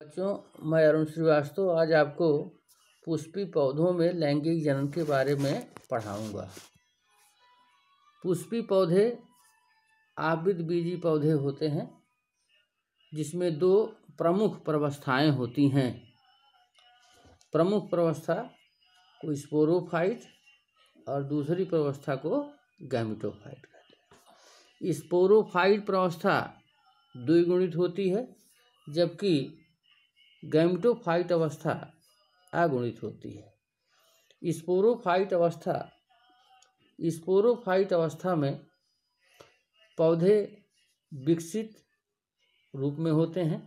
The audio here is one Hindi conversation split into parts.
बच्चों, मैं अरुण श्रीवास्तव आज आपको पुष्पी पौधों में लैंगिक जनन के बारे में पढ़ाऊंगा। पुष्पी पौधे आवृतबीजी पौधे होते हैं जिसमें दो प्रमुख प्रवस्थाएं होती हैं। प्रमुख प्रवस्था को स्पोरोफाइट और दूसरी प्रवस्था को गैमेटोफाइट कहते हैं। स्पोरोफाइट प्रवस्था द्विगुणित होती है जबकि गैमेटोफाइट अवस्था अगुणित होती है। स्पोरोफाइट अवस्था में पौधे विकसित रूप में होते हैं।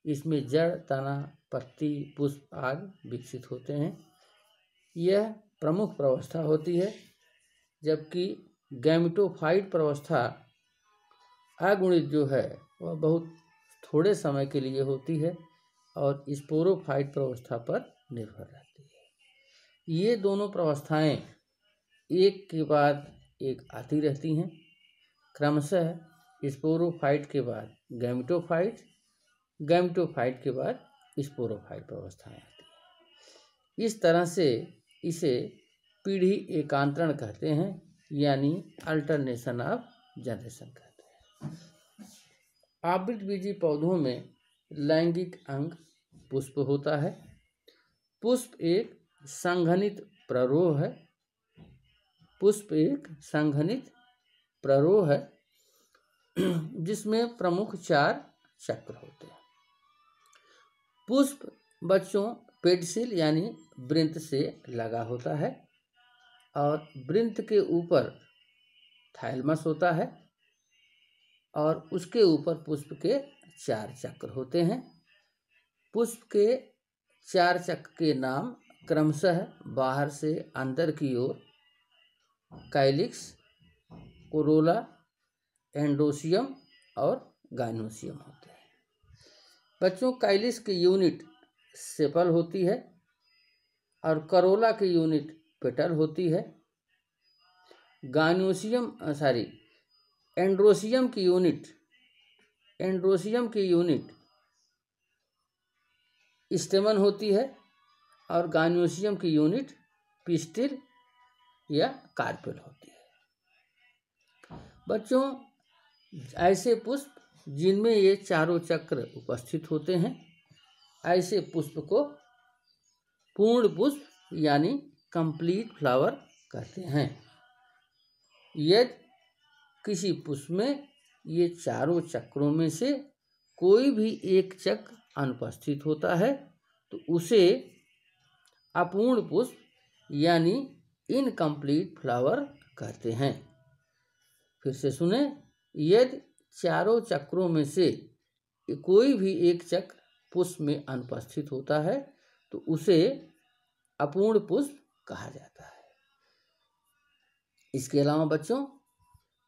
इसमें जड़, तना, पत्ती, पुष्प आदि विकसित होते हैं। यह प्रमुख प्रवस्था होती है जबकि गैमेटोफाइट प्रवस्था अगुणित जो है वह बहुत थोड़े समय के लिए होती है और स्पोरोफाइट प्रवस्था पर निर्भर रहती है। ये दोनों प्रवस्थाएं एक के बाद एक आती रहती हैं। क्रमशः स्पोरोफाइट के बाद गैमेटोफाइट, गैमेटोफाइट के बाद स्पोरोफाइट प्रवस्थाएं आती हैं। इस तरह से इसे पीढ़ी एकांतरण कहते हैं, यानी अल्टरनेशन ऑफ जनरेशन कहते हैं। आवृतबीजी पौधों में लैंगिक अंग पुष्प होता है। पुष्प एक संघनित प्ररोह है। जिसमें प्रमुख 4 चक्र होते हैं। पुष्प बच्चों पेडसिल यानी वृंत से लगा होता है और वृंत के ऊपर थाइलमस होता है और उसके ऊपर पुष्प के 4 चक्र होते हैं। पुष्प के 4 चक्र के नाम क्रमशः बाहर से अंदर की ओर कैलिक्स, कोरोला, एंड्रोसियम और गाइनोसियम होते हैं। बच्चों, कैलिक्स की यूनिट सेपल होती है और करोला की यूनिट पेटल होती है। एंड्रोसियम की यूनिट स्टेमन होती है और गाइनोसियम की यूनिट पिस्टिल या कार्पेल होती है। बच्चों, ऐसे पुष्प जिनमें ये चारों चक्र उपस्थित होते हैं, ऐसे पुष्प को पूर्ण पुष्प यानी कंप्लीट फ्लावर कहते हैं। यदि किसी पुष्प में ये चारों चक्रों में से कोई भी एक चक्र अनुपस्थित होता है तो उसे अपूर्ण पुष्प यानी इनकम्प्लीट फ्लावर कहते हैं। फिर से सुने, यदि चारों चक्रों में से कोई भी एक चक्र पुष्प में अनुपस्थित होता है तो उसे अपूर्ण पुष्प कहा जाता है। इसके अलावा बच्चों,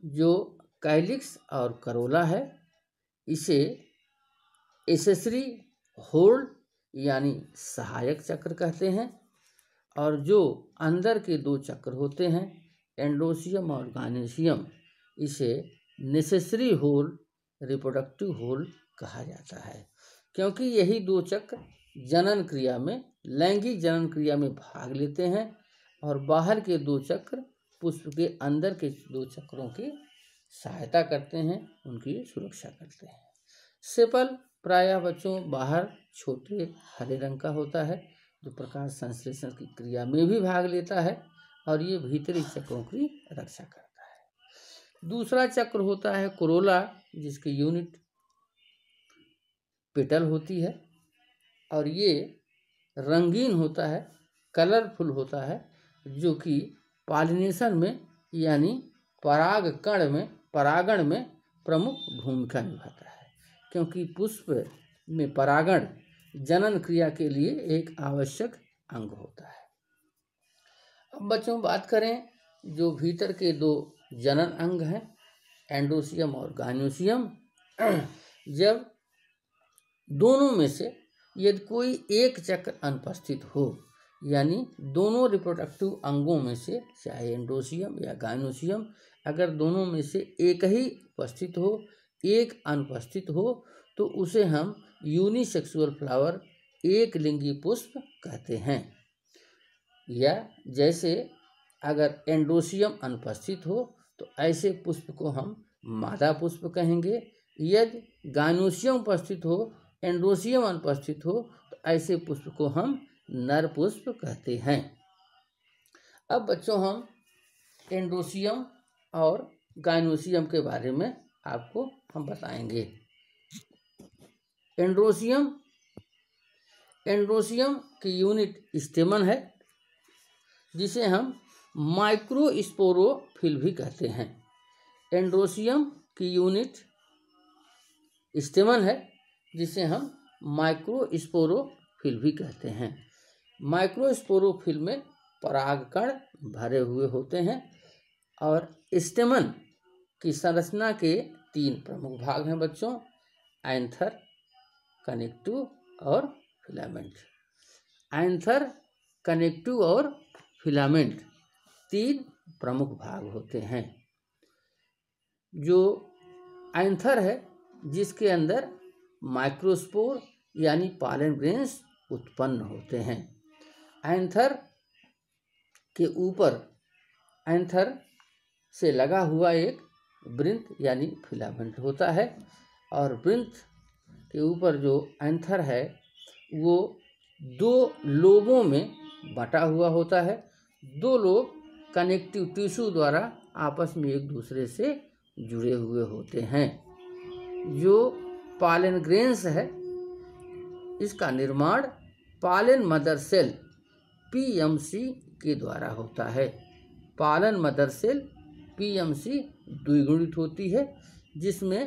जो कैलिक्स और करोला है इसे एसेसरी होल्ड यानी सहायक चक्र कहते हैं और जो अंदर के 2 चक्र होते हैं एंड्रोसियम और गाइनोसियम, इसे नेसेसरी होल, रिप्रोडक्टिव होल कहा जाता है, क्योंकि यही 2 चक्र जनन क्रिया में, लैंगिक जनन क्रिया में भाग लेते हैं और बाहर के 2 चक्र पुष्प के अंदर के 2 चक्रों की सहायता करते हैं, उनकी सुरक्षा करते हैं। सेपल प्रायः बच्चों बाहर छोटे हरे रंग का होता है जो प्रकाश संश्लेषण की क्रिया में भी भाग लेता है और ये भीतरी चक्रों की रक्षा करता है। दूसरा चक्र होता है कोरोला, जिसकी यूनिट पेटल होती है और ये रंगीन होता है, कलरफुल होता है, जो कि पॉलिनेशन में यानी परागण में प्रमुख भूमिका निभाता है, क्योंकि पुष्प में परागण जनन क्रिया के लिए एक आवश्यक अंग होता है। अब बच्चों बात करें जो भीतर के 2 जनन अंग हैं एंड्रोसियम और गाइनोसियम। जब दोनों में से यदि कोई एक चक्र अनुपस्थित हो, यानी दोनों रिप्रोडक्टिव अंगों में से चाहे एंड्रोसियम या गाइनोसियम, अगर दोनों में से एक ही उपस्थित हो, एक अनुपस्थित हो, तो उसे हम यूनिसेक्सुअल फ्लावर, एक लिंगी पुष्प कहते हैं। या जैसे अगर एंड्रोसियम अनुपस्थित हो तो ऐसे पुष्प को हम मादा पुष्प कहेंगे। यदि गाइनोसियम उपस्थित हो, एंड्रोसियम अनुपस्थित हो तो ऐसे पुष्प को हम नर पुष्प कहते हैं। अब बच्चों हम एंड्रोसियम और गाइनोसियम के बारे में आपको हम बताएंगे। एंड्रोसियम की यूनिट स्टेमन है, जिसे हम माइक्रोस्पोरोफिल भी कहते हैं। एंड्रोसियम की यूनिट स्टेमन है, जिसे हम माइक्रोस्पोरोफिल भी कहते हैं। माइक्रोस्पोरोफिल में परागकण भरे हुए होते हैं और स्टेमन की संरचना के 3 प्रमुख भाग हैं बच्चों, एंथर, कनेक्टिव और फिलामेंट। एंथर, कनेक्टिव और फिलामेंट 3 प्रमुख भाग होते हैं। जो एंथर है, जिसके अंदर माइक्रोस्पोर यानी पॉलन ग्रेन्स उत्पन्न होते हैं। एंथर के ऊपर एंथर से लगा हुआ एक वृंत यानी फिलामेंट होता है और वृंत के ऊपर जो एंथर है वो 2 लोबों में बटा हुआ होता है। 2 लोब कनेक्टिव टिश्यू द्वारा आपस में एक दूसरे से जुड़े हुए होते हैं। जो पॉलन ग्रेन्स है, इसका निर्माण पॉलन मदर सेल PMC के द्वारा होता है। पॉलन मदर सेल PMC द्विगुणित होती है, जिसमें